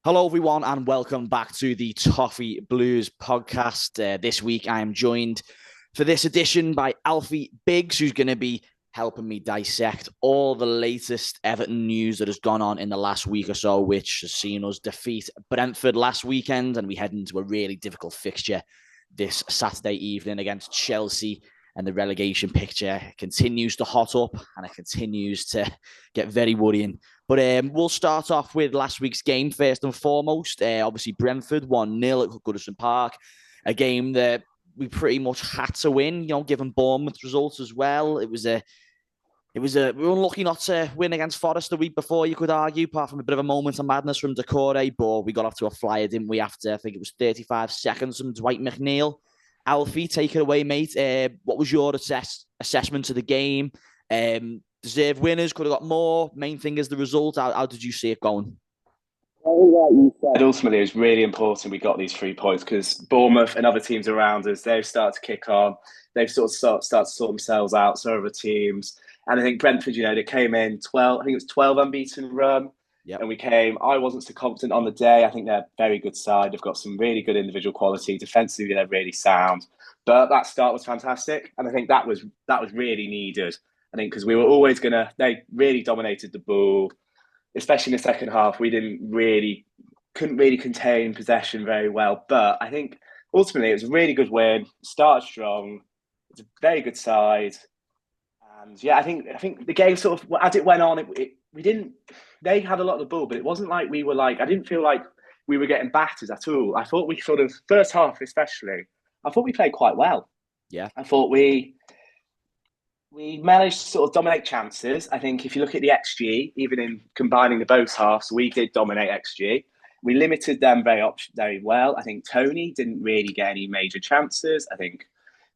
Hello, everyone, and welcome back to the Toffee Blues podcast. This week, I am joined for this edition by Alfie Biggs, who's going to be helping me dissect all the latest Everton news that has gone on in the last week or so, which has seen us defeat Brentford last weekend, and we head into a really difficult fixture this Saturday evening against Chelsea. And the relegation picture continues to hot up and it continues to get very worrying. But we'll start off with last week's game first and foremost. Obviously, Brentford 1-0 at Goodison Park, a game that we pretty much had to win, given Bournemouth's results as well. We were unlucky not to win against Forest the week before, you could argue, apart from a bit of a moment of madness from Decore, but we got off to a flyer, didn't we, after, I think it was 35 seconds from Dwight McNeil. Alfie, take it away, mate. What was your assessment of the game? Deserved winners, could have got more. Main thing is the result. How did you see it going? Like you said, ultimately, it was really important we got these 3 points because Bournemouth and other teams around us, they've started to kick on. They've sort of started to sort themselves out, so other teams. And I think Brentford, they came in 12, I think it was 12 unbeaten run. Yep. And I wasn't so confident on the day. I think they're a very good side. They've got some really good individual quality. Defensively, they're really sound. But that start was fantastic. And I think that was really needed. I think because we were always they really dominated the ball, especially in the second half. We couldn't really contain possession very well. But I think ultimately it was a really good win. Started strong. It's a very good side. And yeah, I think the game sort of, as it went on, they had a lot of the ball, but it wasn't like I didn't feel like we were getting battered at all. I thought we sort of, first half especially, I thought we played quite well. Yeah. I thought we managed to sort of dominate chances. I think if you look at the XG, even in combining the both halves, we did dominate XG. We limited them very well. I think Tony didn't really get any major chances. I think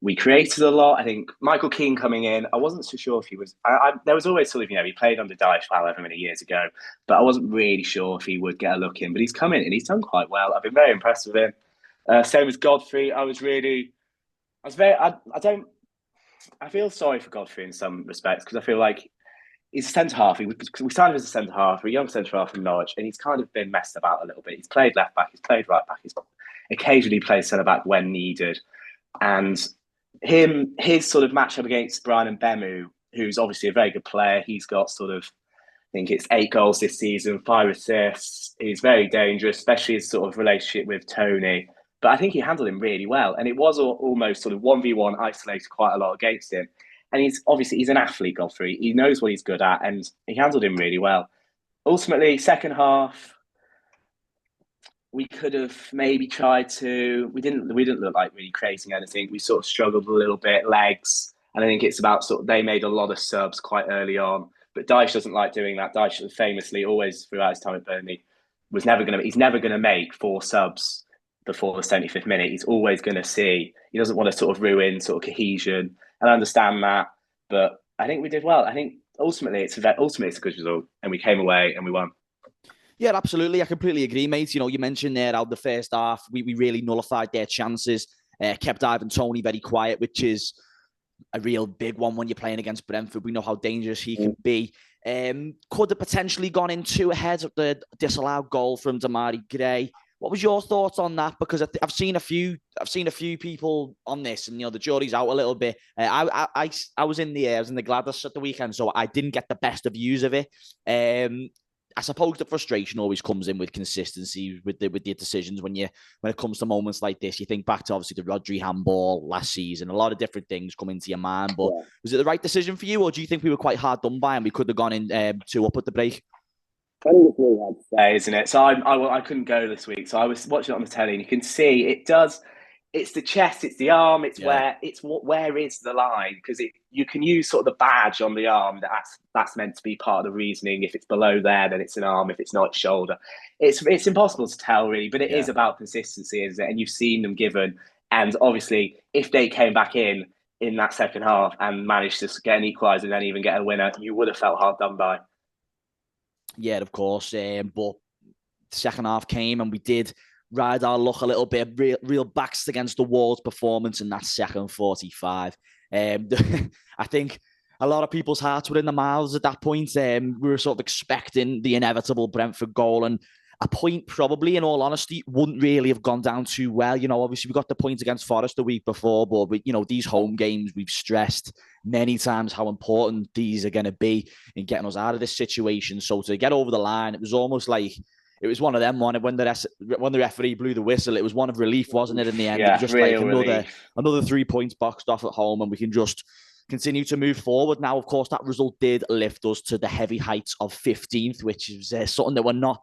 we created a lot. I think Michael Keane coming in, I wasn't so sure if he was... there was always sort of, he played under Dyche however many years ago, but I wasn't really sure if he would get a look in. But he's come in and he's done quite well. I've been very impressed with him. Same as Godfrey. I feel sorry for Godfrey in some respects because I feel like he's a centre-half. We signed him as a centre-half, a young centre-half from Norwich, and he's kind of been messed about a little bit. He's played left-back, he's played right-back, he's occasionally played centre-back when needed. And his sort of matchup against Brian Mbeumo, who's obviously a very good player. He's got sort of, I think it's 8 goals this season, 5 assists. He's very dangerous, especially his sort of relationship with Tony. But I think he handled him really well. And it was almost sort of 1v1 isolated quite a lot against him. And he's an athlete, Godfrey. He knows what he's good at and he handled him really well. Ultimately, second half, we could have maybe tried to. We didn't look like really creating anything. We sort of struggled a little bit, legs. And I think it's about they made a lot of subs quite early on. But Dyche doesn't like doing that. Dyche famously, always throughout his time at Burnley, he's never going to make 4 subs before the 75th minute. He's always going to see. He doesn't want to sort of ruin sort of cohesion. And I understand that. But I think we did well. I think ultimately it's a good result. And we came away and we won. Yeah, absolutely. I completely agree, mate. You mentioned there how the first half, we really nullified their chances, kept Ivan Toney very quiet, which is a real big one when you're playing against Brentford. We know how dangerous he can be. Could have potentially gone in 2 ahead of the disallowed goal from Demarai Gray. What was your thoughts on that? Because I've seen a few people on this, and the jury's out a little bit. I was in the Gladys at the weekend, so I didn't get the best of views of it. I suppose the frustration always comes in with consistency with the decisions when it comes to moments like this. You think back to obviously the Rodri handball last season. A lot of different things come into your mind. But was it the right decision for you, or do you think we were quite hard done by and we could have gone in 2 up at the break? I think it's really hard to say, isn't it? So I couldn't go this week, so I was watching it on the telly, and you can see it does. It's the chest, it's the arm, where is the line? Because you can use sort of the badge on the arm that's meant to be part of the reasoning. If it's below there, then it's an arm. If it's not, it's shoulder. It's impossible to tell really, but it is about consistency, isn't it? And you've seen them given. And obviously, if they came back in that second half and managed to get an equaliser and then even get a winner, you would have felt hard done by. Yeah, of course. But the second half came and we did ride our luck a little bit. Real backs against the walls performance in that second 45. I think a lot of people's hearts were in their mouths at that point. We were sort of expecting the inevitable Brentford goal, and a point probably, in all honesty, wouldn't really have gone down too well. Obviously we got the points against Forest the week before, but these home games, we've stressed many times how important these are going to be in getting us out of this situation. So to get over the line, it was almost like it was one of them. When the referee blew the whistle, it was one of relief, wasn't it? In the end, it was just like another 3 points boxed off at home, and we can just continue to move forward. Now, of course, that result did lift us to the heavy heights of 15th, which is something that we're not.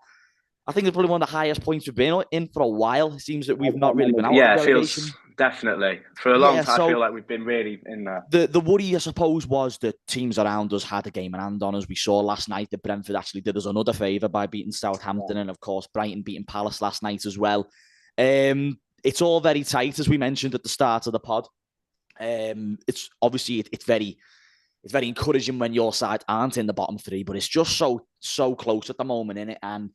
I think it's probably one of the highest points we've been in for a while. It seems that we've not really been out of relegation. Feels definitely. For a long time, I feel like we've been really in there. The worry, I suppose, was that teams around us had a game in hand on us. We saw last night that Brentford actually did us another favour by beating Southampton, and of course, Brighton beating Palace last night as well. It's all very tight, as we mentioned at the start of the pod. It's obviously it's very encouraging when your side aren't in the bottom three, but it's just so close at the moment, innit? And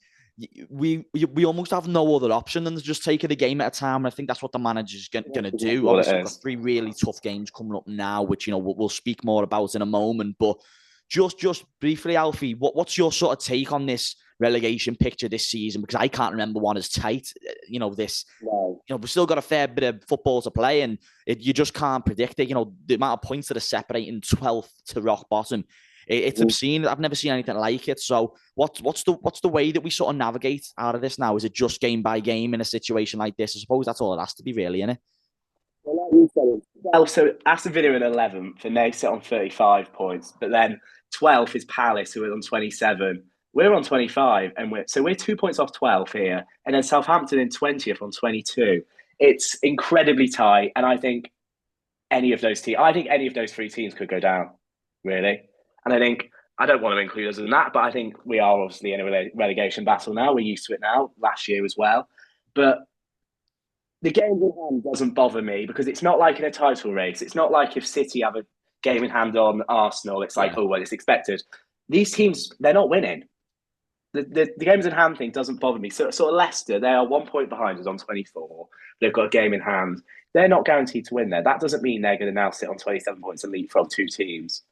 we almost have no other option than to just take it a game at a time. And I think that's what the manager's going to do. Obviously, we've got 3 really tough games coming up now, which we'll speak more about in a moment. But just briefly, Alfie, what's your sort of take on this relegation picture this season? Because I can't remember one as tight. We've still got a fair bit of football to play, and you just can't predict it. The amount of points that are separating 12th to rock bottom. It's obscene. I've never seen anything like it. So what's the way that we sort of navigate out of this now? Is it just game by game in a situation like this? I suppose that's all it has to be, really, isn't it? Well, so Aston Villa in 11th, and they sit on 35 points. But then 12th is Palace, who are on 27. We're on 25, and we're 2 points off 12 here. And then Southampton in 20th on 22. It's incredibly tight, and I think any of those 3 teams could go down, really. And I don't want to include us in that, but I think we are obviously in a relegation battle now. We're used to it now, last year as well. But the game in hand doesn't bother me, because it's not like in a title race. It's not like if City have a game in hand on Arsenal, it's like, oh, well, it's expected. These teams, they're not winning. The games in hand thing doesn't bother me. So sort of Leicester, they are 1 point behind us on 24. They've got a game in hand. They're not guaranteed to win there. That doesn't mean they're going to now sit on 27 points and leapfrog 2 teams.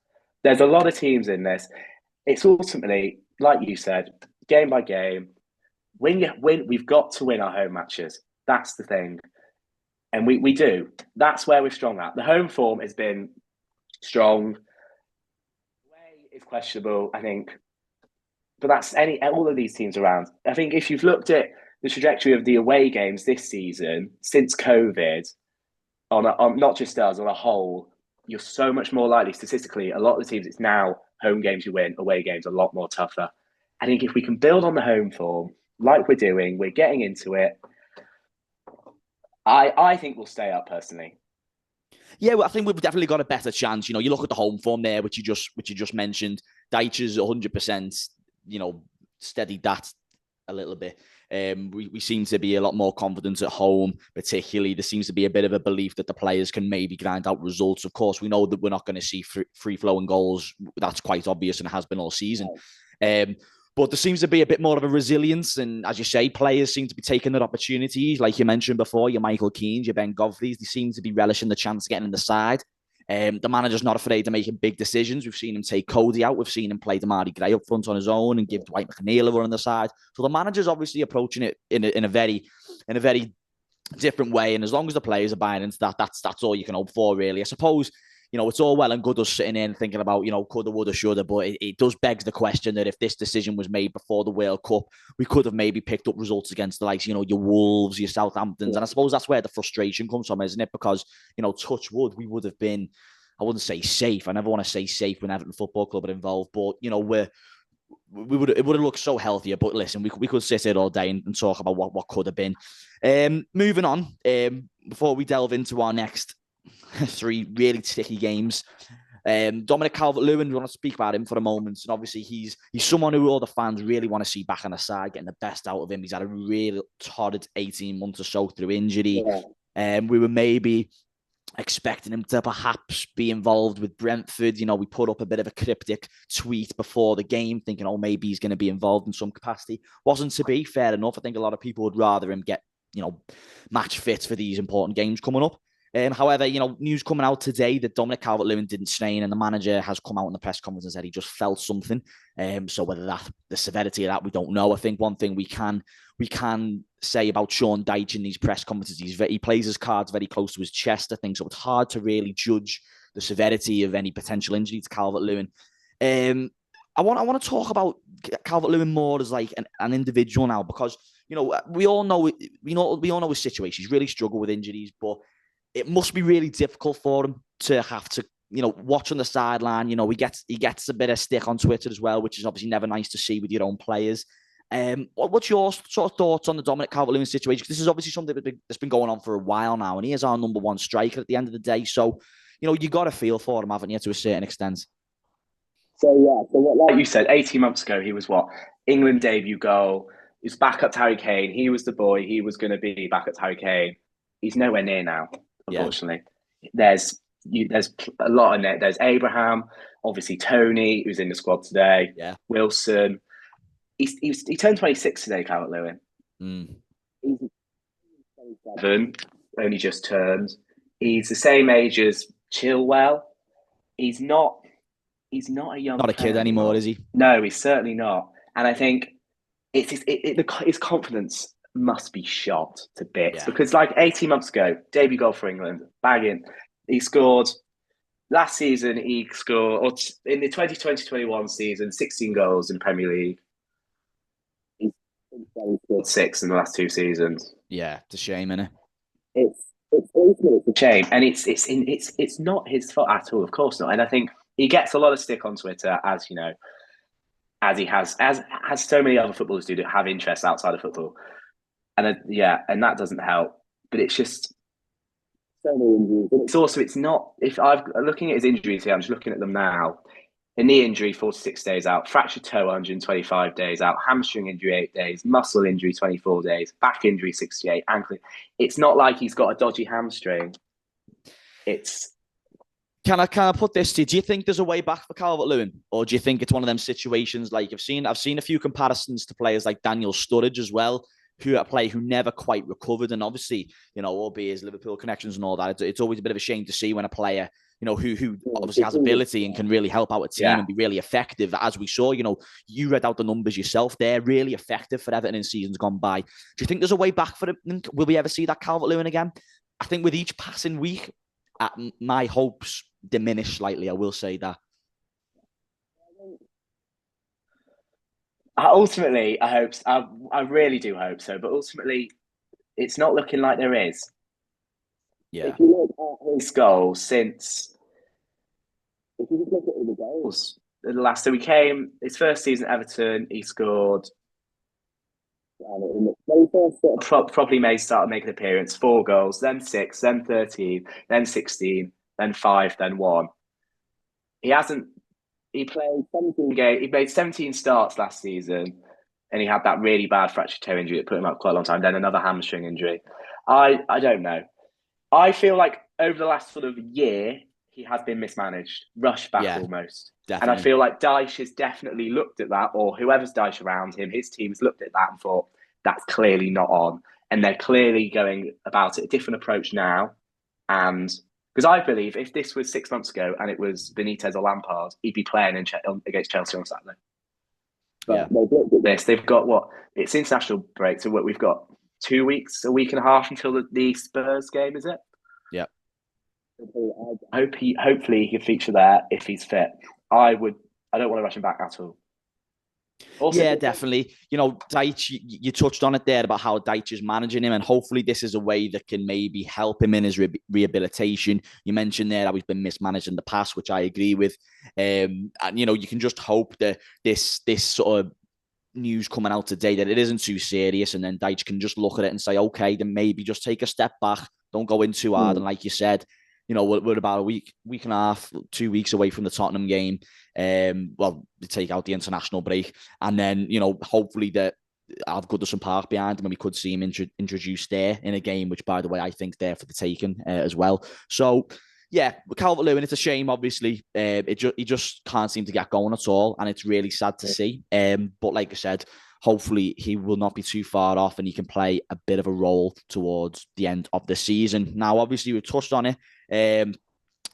There's a lot of teams in this. It's ultimately, like you said, game by game. We've got to win our home matches. That's the thing. And we do. That's where we're strong at. The home form has been strong. The way is questionable, I think. But that's all of these teams around. I think if you've looked at the trajectory of the away games this season, since COVID, on not just us, on a whole, you're so much more likely, statistically, a lot of the teams, it's now home games you win, away games a lot more tougher. I think if we can build on the home form, like we're doing, we're getting into it, I think we'll stay up, personally. Yeah, well, I think we've definitely got a better chance. You look at the home form there, which you just mentioned. Dyche's 100%, steadied that a little bit. We seem to be a lot more confident at home, particularly. There seems to be a bit of a belief that the players can maybe grind out results. Of course, we know that we're not going to see free-flowing goals. That's quite obvious and has been all season. But there seems to be a bit more of a resilience. And as you say, players seem to be taking their opportunities. Like you mentioned before, your Michael Keanes, your Ben Godfreys, they seem to be relishing the chance of getting in the side. The manager's not afraid of making big decisions. We've seen him take Cody out. We've seen him play Damari Gray up front on his own and give Dwight McNeil a run on the side. So the manager's obviously approaching it in a very different way. And as long as the players are buying into that, that's all you can hope for, really. I suppose, it's all well and good us sitting in thinking about, coulda, woulda, shoulda, but it does beg the question that if this decision was made before the World Cup, we could have maybe picked up results against the likes, your Wolves, your Southamptons. And I suppose that's where the frustration comes from, isn't it? Because, touch wood, we would have been, I wouldn't say safe. I never want to say safe when Everton Football Club are involved, but, it would have looked so healthier. But listen, we could sit here all day and talk about what could have been. Moving on, before we delve into our next 3 really sticky games. Dominic Calvert-Lewin, we want to speak about him for a moment. And obviously, he's someone who all the fans really want to see back on the side, getting the best out of him. He's had a really torrid 18 months or so through injury. We were maybe expecting him to perhaps be involved with Brentford. We put up a bit of a cryptic tweet before the game thinking, maybe he's going to be involved in some capacity. Wasn't to be, fair enough. I think a lot of people would rather him get, match fit for these important games coming up. However, news coming out today that Dominic Calvert-Lewin didn't train, and the manager has come out in the press conference and said he just felt something. So whether the severity of that, we don't know. I think one thing we can say about Sean Dyche in these press conferences, he plays his cards very close to his chest, I think, so it's hard to really judge the severity of any potential injury to Calvert-Lewin. I want to talk about Calvert-Lewin more as like an individual now, because we all know his situation. He's really struggled with injuries, but it must be really difficult for him to have to watch on the sideline. He gets a bit of stick on Twitter as well, which is obviously never nice to see with your own players. What's your sort of thoughts on the Dominic Calvert-Lewin situation? Because this is obviously something that's been going on for a while now, and he is our number one striker at the end of the day. So, you got to feel for him, haven't you, to a certain extent? So like you said, 18 months ago, he was what? England debut goal. He was back up to Harry Kane. He was the boy. He was going to be back up to Harry Kane. He's nowhere near now, unfortunately. Yeah. There's a lot in it. There's Abraham, obviously Tony, who's in the squad today. Yeah. Wilson. He turned 26 today, Calvert-Lewin. He's 27, only just turned. He's the same age as Chilwell. He's not a young Not a kid anymore, is he? No, he's certainly not. And I think his confidence must be shot to bits, because like 18 months ago, debut goal for England, bagging. He scored last season. He scored in the 2020-21 season 16 goals in Premier League. He's scored 6 in the last 2 seasons. Yeah, it's a shame, isn't it? It's a shame, and it's not his fault at all. Of course not. And I think he gets a lot of stick on Twitter, as he has so many other footballers do that have interests outside of football, and that doesn't help. But it's just so many injuries. It's not. If I'm looking at his injuries here, I'm just looking at them now. A knee injury, 46 days out. Fractured toe, 125 days out. Hamstring injury, 8 days. Muscle injury, 24 days. Back injury, 68. Ankle. It's not like he's got a dodgy hamstring. Can I put this to you? Do you think there's a way back for Calvert-Lewin? Or do you think it's one of them situations like I've seen a few comparisons to players like Daniel Sturridge as well, who never quite recovered. And obviously, albeit his Liverpool connections and all that, it's always a bit of a shame to see when a player, who obviously has ability and can really help out a team and be really effective. As we saw, you read out the numbers yourself. They're really effective for Everton in seasons gone by. Do you think there's a way back for him? Will we ever see that Calvert-Lewin again? I think with each passing week, my hopes diminish slightly. I will say that. Ultimately, I hope. I really do hope so. But ultimately, it's not looking like there is. Yeah. If you look at his goals since, if you just look at the goals, the last. So he came his first season at Everton. He scored. Probably may start making an appearance. 4 goals, then 6, then 13, then 16, then 5, then 1. He hasn't. He played 17 games. He made 17 starts last season, and he had that really bad fractured toe injury that put him out quite a long time. Then another hamstring injury. I don't know. I feel like over the last sort of year, he has been mismanaged, rushed back almost. Definitely. And I feel like Dyche has definitely looked at that, or whoever's Dyche around him, his team's looked at that and thought, that's clearly not on. And they're clearly going about it a different approach now. And because I believe if this was 6 months ago and it was Benitez or Lampard, he'd be playing against Chelsea on Saturday. But they've looked at this. They've got it's international break. So we've got 2 weeks, a week and a half until the Spurs game, is it? Yeah. Hopefully he can feature there if he's fit. I don't want to rush him back at all. Also, yeah, definitely. Dyche, you touched on it there about how Dyche is managing him, and hopefully this is a way that can maybe help him in his rehabilitation. You mentioned there how he's been mismanaged in the past, which I agree with. And you can just hope that this sort of news coming out today that it isn't too serious, and then Dyche can just look at it and say, okay, then maybe just take a step back, don't go in too hard. And like you said, we're about a week and a half, 2 weeks away from the Tottenham game. Take out the international break, and then hopefully that I've Goodison Park behind him, and we could see him introduced there in a game, which, by the way, I think there for the taking as well. So yeah, Calvert-Lewin, it's a shame, obviously. He just can't seem to get going at all, and it's really sad to see. But like I said, hopefully he will not be too far off and he can play a bit of a role towards the end of the season. Now, obviously, we touched on it.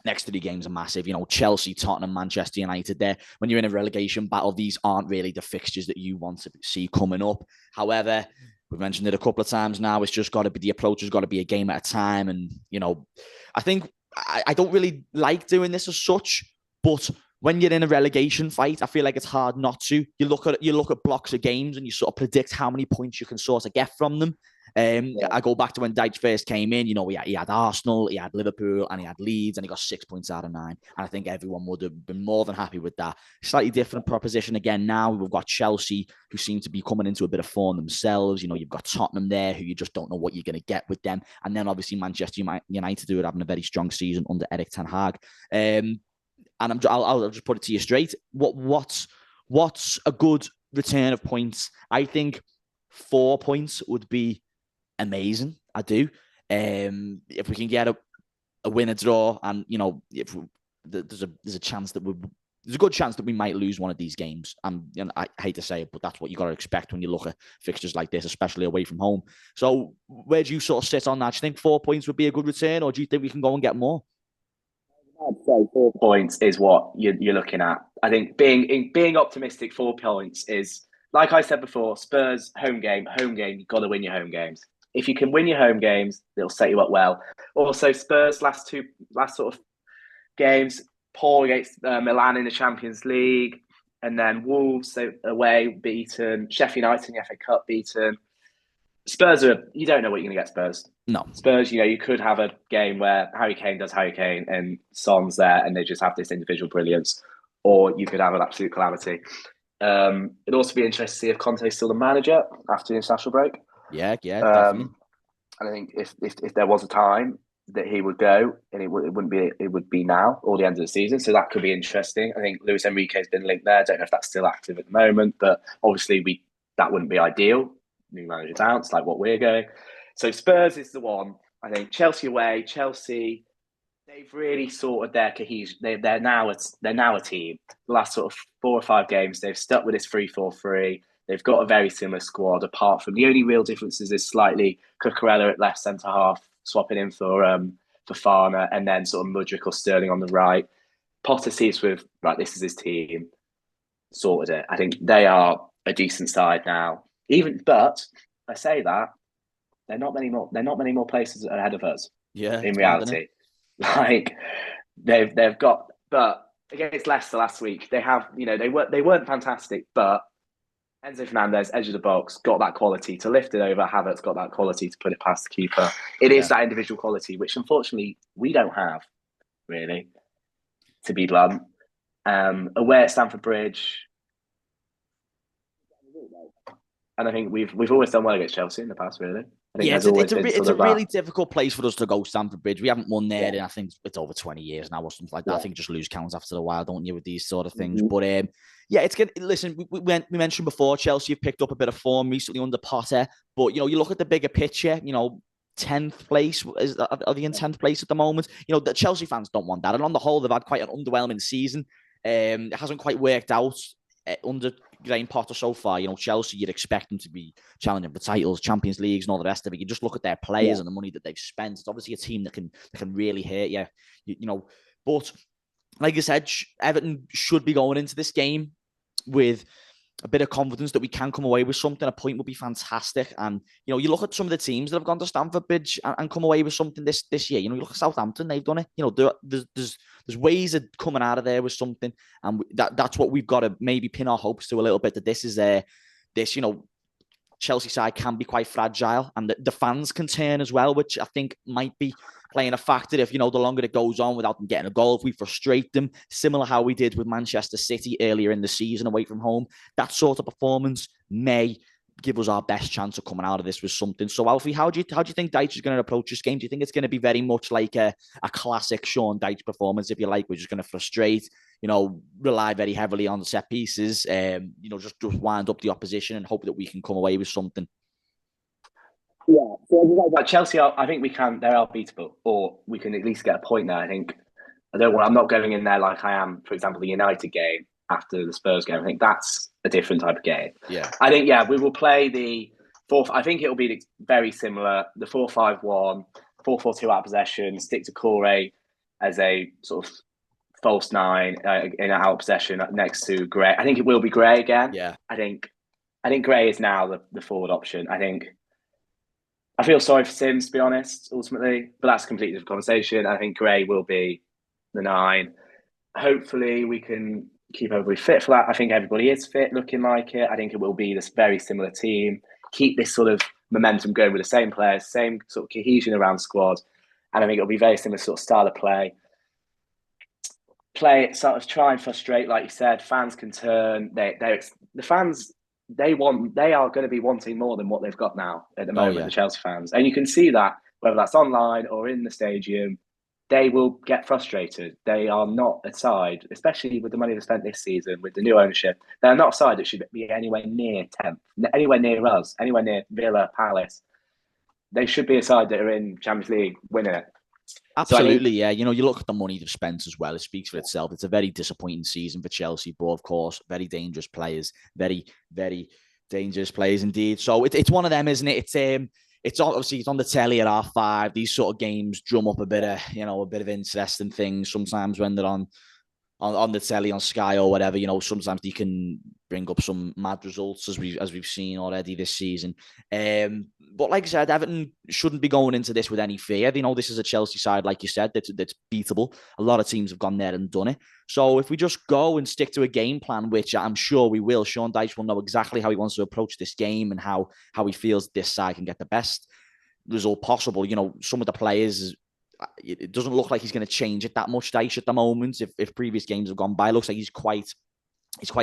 Next three games are massive. Chelsea, Tottenham, Manchester United there. When you're in a relegation battle, these aren't really the fixtures that you want to see coming up. However, we've mentioned it a couple of times now. It's just got to be, the approach has got to be a game at a time. And, I think I don't really like doing this as such, but when you're in a relegation fight, I feel like it's hard not to. You look at blocks of games and you sort of predict how many points you can sort of get from them. I go back to when Dyche first came in. He had Arsenal, he had Liverpool, and he had Leeds, and he got 6 points out of 9. And I think everyone would have been more than happy with that. Slightly different proposition again now. We've got Chelsea, who seem to be coming into a bit of form themselves. You've got Tottenham there, who you just don't know what you're going to get with them. And then obviously Manchester United, who are having a very strong season under Erik ten Hag. And I'll just put it to you straight. What's a good return of points? I think 4 points would be amazing. I do. If we can get a win, a draw, and if there's a chance that there's a good chance that we might lose one of these games. And I hate to say it, but that's what you got to expect when you look at fixtures like this, especially away from home. So where do you sort of sit on that? Do you think 4 points would be a good return, or do you think we can go and get more? I'd say 4 points is what you're looking at. I think being optimistic, 4 points is, like I said before, Spurs home game, you've got to win your home games. If you can win your home games, it'll set you up well. Also, Spurs last sort of games, poor against Milan in the Champions League, and then Wolves away beaten, Sheffield United in the FA Cup beaten. Spurs you don't know what you're going to get. Spurs. No. Spurs, you could have a game where Harry Kane does Harry Kane and Son's there and they just have this individual brilliance, or you could have an absolute calamity. It'd also be interesting to see if Conte's still the manager after the international break. Yeah, definitely. And I think if there was a time that he would go, and it would be now or the end of the season. So that could be interesting. I think Luis Enrique has been linked there. I don't know if that's still active at the moment, but obviously that wouldn't be ideal. New manager bounce, like what we're going. So Spurs is the one. I think Chelsea away. Chelsea, they've really sorted their cohesion. They're now a team. The last sort of 4 or 5 games, they've stuck with this 3-4-3. They've got a very similar squad. Apart from the only real differences is slightly Cucurella at left centre half, swapping in for Fafana, and then sort of Mudryk or Sterling on the right. Potter sees with this is his team. Sorted it. I think they are a decent side now. But I say that they're not many more places ahead of us. Yeah, in reality, they've got. But against Leicester last week, they have they weren't fantastic, but Enzo Fernandez, edge of the box, got that quality to lift it over. Havertz got that quality to put it past the keeper. It is that individual quality, which unfortunately we don't have, really, to be blunt. Away at Stamford Bridge. And I think we've always done well against Chelsea in the past, really. I think it's a really difficult place for us to go, Stamford Bridge. We haven't won there in, I think it's over 20 years now or something like that. I think just lose count after a while, don't you, with these sort of things. But it's good. Listen, we mentioned before, Chelsea have picked up a bit of form recently under Potter. But, you look at the bigger picture, 10th place. Are they in 10th place at the moment? The Chelsea fans don't want that. And on the whole, they've had quite an underwhelming season. It hasn't quite worked out under Graham Potter so far. Chelsea, you'd expect them to be challenging for titles, Champions Leagues, and all the rest of it. You just look at their players and the money that they've spent. It's obviously a team that can really hurt you. But like I said, Everton should be going into this game with a bit of confidence that we can come away with something. A point would be fantastic. And, you look at some of the teams that have gone to Stamford Bridge and come away with something this year. You look at Southampton, they've done it. There's ways of coming out of there with something. And that's what we've got to maybe pin our hopes to a little bit, that this is Chelsea side can be quite fragile, and the fans can turn as well, which I think might be playing a factor if, the longer it goes on without them getting a goal, if we frustrate them, similar how we did with Manchester City earlier in the season away from home. That sort of performance may give us our best chance of coming out of this with something. So, Alfie, how do you think Dyche is going to approach this game? Do you think it's going to be very much like a classic Sean Dyche performance, if you like? We're just going to frustrate, rely very heavily on set pieces, just wind up the opposition and hope that we can come away with something? Yeah, so Chelsea, I think we can. They're unbeatable, or we can at least get a point there. I think. I'm not going in there like I am, for example, the United game after the Spurs game. I think that's a different type of game. Yeah. I think, we will play the 4. I think it will be very similar. The 4-5-1, 4-4-2 out of possession, stick to Corey as a sort of false 9 in out of possession next to Gray. I think it will be Gray again. Yeah. I think Gray is now the forward option. I feel sorry for Sims, to be honest, ultimately, but that's a completely different conversation. I think Gray will be the 9. Hopefully, we can keep everybody fit for that. I think everybody is fit, looking like it. I think it will be this very similar team. Keep this sort of momentum going with the same players, same sort of cohesion around the squad. And I think it'll be very similar sort of style of play. Play it, sort of try and frustrate, like you said. Fans can turn. The fans, they are going to be wanting more than what they've got now at the moment, the Chelsea fans. And you can see that, whether that's online or in the stadium, they will get frustrated. They are not a side, especially with the money they spent this season, with the new ownership. They're not a side that should be anywhere near 10th, anywhere near us, anywhere near Villa, Palace. They should be a side that are in Champions League winning it. Absolutely, yeah. You look at the money they've spent as well. It speaks for itself. It's a very disappointing season for Chelsea, but of course, very dangerous players. Very, very dangerous players indeed. So it's one of them, isn't it? It's obviously it's on the telly at R5. These sort of games drum up a bit of interest in things. Sometimes when they're on the telly on Sky or whatever, sometimes they can bring up some mad results as we've seen already this season. But like I said, Everton shouldn't be going into this with any fear. They know this is a Chelsea side, like you said, that's beatable. A lot of teams have gone there and done it. So if we just go and stick to a game plan, which I'm sure we will, Sean Dyche will know exactly how he wants to approach this game and how he feels this side can get the best result possible. Some of the players, it doesn't look like he's going to change it that much, Dyche, at the moment. If previous games have gone by, it looks like he's quite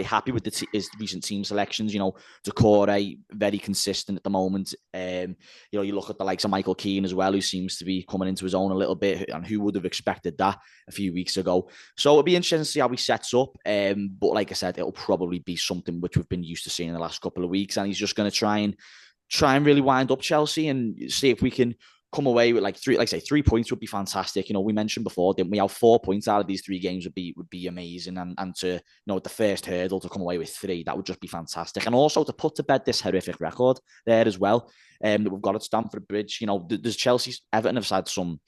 happy with his recent team selections. Decore, very consistent at the moment. You look at the likes of Michael Keane as well, who seems to be coming into his own a little bit, and who would have expected that a few weeks ago. So it'll be interesting to see how he sets up. But like I said, it'll probably be something which we've been used to seeing in the last couple of weeks, and he's just going to try and really wind up Chelsea and see if we can come away with 3 points would be fantastic. We mentioned before, didn't we? How 4 points out of these 3 games would be amazing, and to the first hurdle to come away with 3, that would just be fantastic. And also to put to bed this horrific record there as well that we've got at Stamford Bridge. There's Chelsea, Everton have had some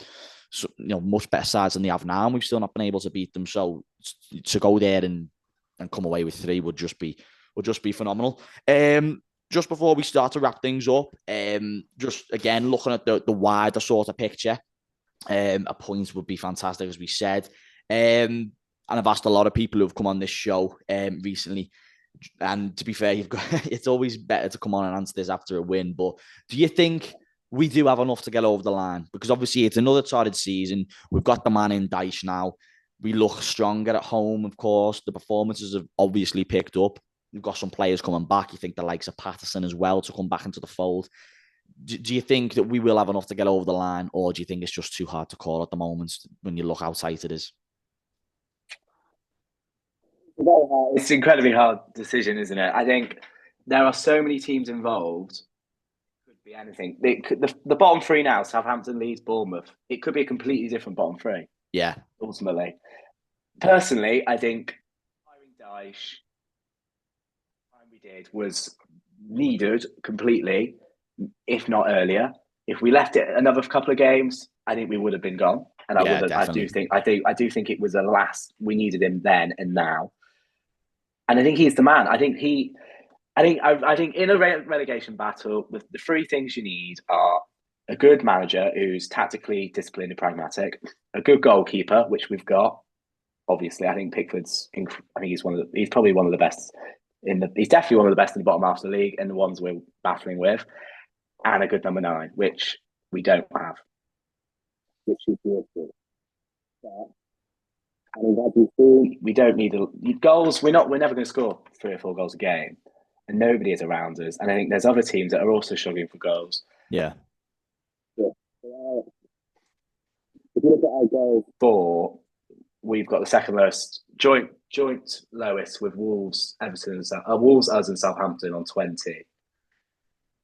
much better sides than they have now, and we've still not been able to beat them. So to go there and come away with 3 would just be phenomenal. Just before we start to wrap things up, just again looking at the wider sort of picture, a point would be fantastic, as we said. And I've asked a lot of people who have come on this show recently, and to be fair, it's always better to come on and answer this after a win. But do you think we do have enough to get over the line? Because obviously it's another torrid season. We've got the man in Dyche now. We look stronger at home, of course. The performances have obviously picked up. We've got some players coming back. You think the likes of Patterson as well to come back into the fold. Do you think that we will have enough to get over the line, or do you think it's just too hard to call at the moment when you look how tight it is? It's an incredibly hard decision, isn't it? I think there are so many teams involved. It could be anything. The bottom 3 now, Southampton, Leeds, Bournemouth, it could be a completely different bottom 3. Yeah. Ultimately. Personally, I think hiring Dyche did was needed completely, if not earlier. If we left it another couple of games, I think we would have been gone. And I do think it was a last. We needed him then and now. And I think he's the man. I think in a relegation battle, the 3 things you need are a good manager who's tactically disciplined and pragmatic, a good goalkeeper, which we've got. Obviously, I think Pickford's. I think he's probably one of the best. He's definitely one of the best in the bottom half of the league and the ones we're battling with, and a good number 9, which we don't have. Which is beautiful. We don't need goals. We're never going to score 3 or 4 goals a game, and nobody is around us. And I think there's other teams that are also struggling for goals. Yeah. If you look at our goals for, we've got the second lowest joint lowest with Wolves, Everton, Wolves, us, and Southampton on 20.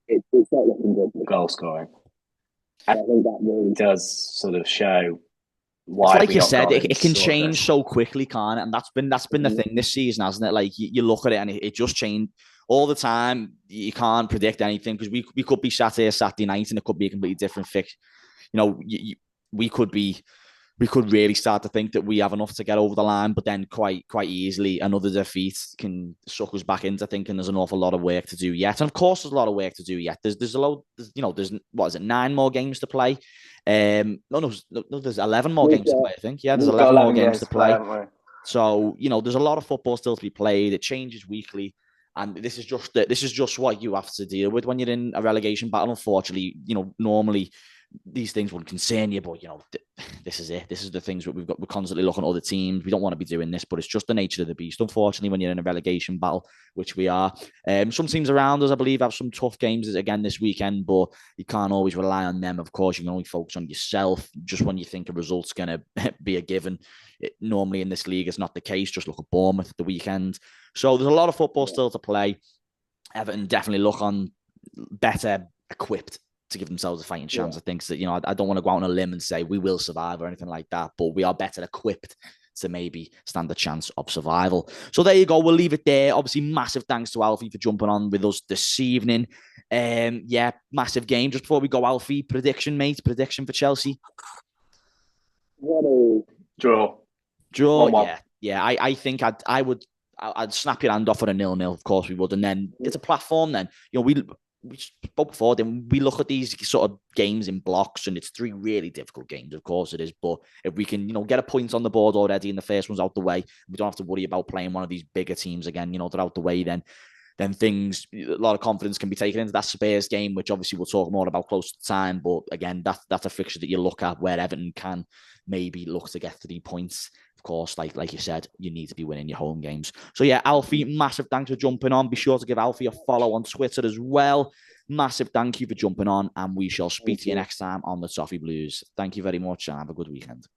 It's not looking good for goal scoring, and I think that really does sort of show Why have like we you not said, gone it and can sorted change this? so quickly, can't it? And that's been the thing this season, hasn't it? Like you look at it and it just changed all the time. You can't predict anything because we could be sat here Saturday night and it could be a completely different fix. You know, we could be we could really start to think that we have enough to get over the line, but then quite easily another defeat can suck us back into thinking there's an awful lot of work to do yet. And of course, there's a lot of work to do yet. There's a lot, there's what is it, 9 more games to play. No, there's 11 more games to play. I think there's We've got 11 more 11 games to play. haven't we? So there's a lot of football still to be played. It changes weekly. And this is just what you have to deal with when you're in a relegation battle. Unfortunately, normally these things wouldn't concern you, but this is it. This is the things that we're constantly looking at other teams. We don't want to be doing this, but it's just the nature of the beast. Unfortunately, when you're in a relegation battle, which we are, some teams around us, I believe, have some tough games again this weekend, but you can't always rely on them. Of course, you can only focus on yourself. Just when you think a result's going to be a given, normally in this league, it's not the case. Just look at Bournemouth at the weekend. So there's a lot of football still to play. Everton definitely look on better equipped to give themselves a fighting chance. I think that, I don't want to go out on a limb and say we will survive or anything like that, but we are better equipped to maybe stand a chance of survival. So there you go. We'll leave it there. Obviously, massive thanks to Alfie for jumping on with us this evening. Massive game. Just before we go, Alfie, prediction for Chelsea? Draw. 1-1. Yeah. I think I'd snap your hand off at a 0-0. Of course we would. And then it's a platform then. We spoke before, then we look at these sort of games in blocks, and it's 3 really difficult games. Of course it is. But if we can, get a point on the board already and the first one's out the way, we don't have to worry about playing one of these bigger teams again, they're out the way, then things, a lot of confidence can be taken into that Spurs game, which obviously we'll talk more about close to time. But again, that's a fixture that you look at where Everton can maybe look to get 3 points. Of course, like you said, you need to be winning your home games. So yeah, Alfie, massive thanks for jumping on. Be sure to give Alfie a follow on Twitter as well. Massive thank you for jumping on, and we shall speak to you next time on the Toffee Blues. Thank you very much and have a good weekend.